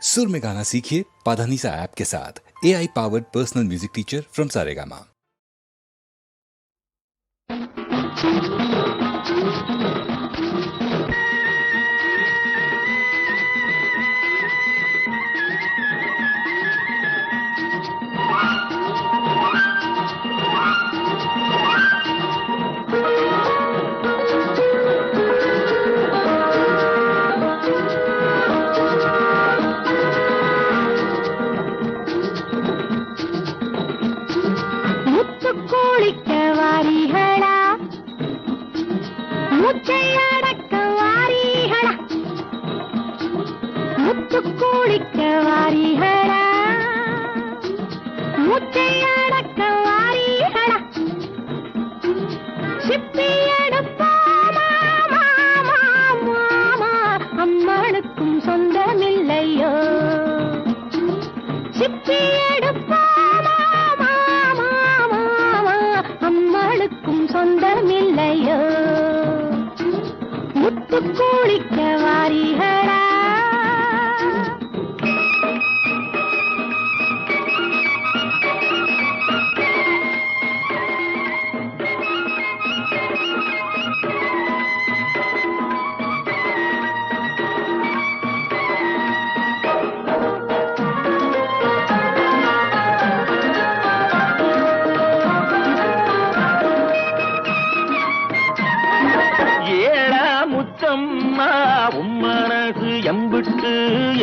सुर में गाना सीखिए पाधानीसा ऐप के साथ। AI powered personal music teacher from Saregama.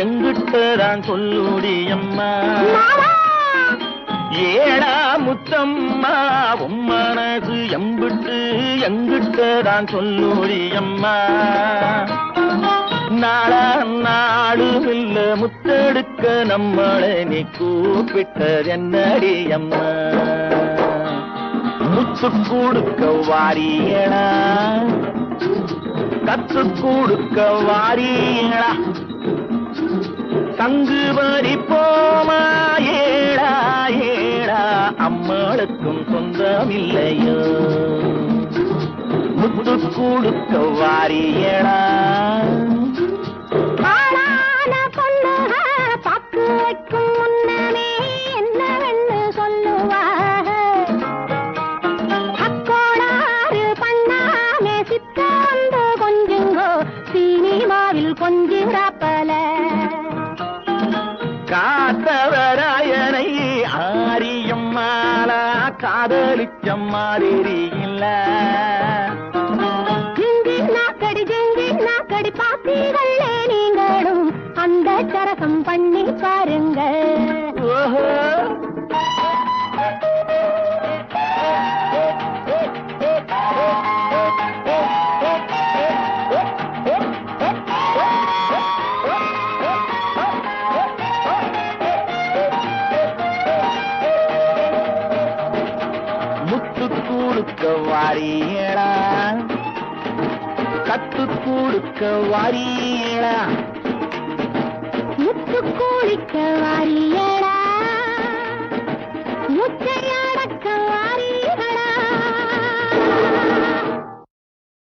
எங்கிட்டதான் சொல்லுடியம்மா ஏடா முத்தம்மா உம்மனது எம்பிட்டு எங்கிட்டதான் சொல்லுடியம்மா நாளா நாடு இல்ல முத்தெடுக்க நம்மளை நீ கூப்பிட்டது என்னடியம்மா முத்து கொடுக்க வாரியடா கத்து கொடுக்க வாரியடா தங்கு வரி போமா ஏடா ஏடா அம்மாளுக்கும் சொந்தமில்லையோ முத்து கொடுக்க வாரியடா பாக்கு வைக்கும் முன்னமே என்னவென்னு சொல்லுவாக அக்கோடாறு பண்ணாமே சித்த வந்து கொஞ்சுங்கோ சினிமாவில் கொஞ்சிராப்பல காத்தவராயனை ஆரியம்மாளா காதலிச்சம் மாறியில்ல நாக்கடி பாத்தீங்களே நீங்களும் அந்த சரசம் பண்ணி பாருங்க வாரியடா கத்து கொடுக்க வாரியடா முத்து கோழிக்க வாரிய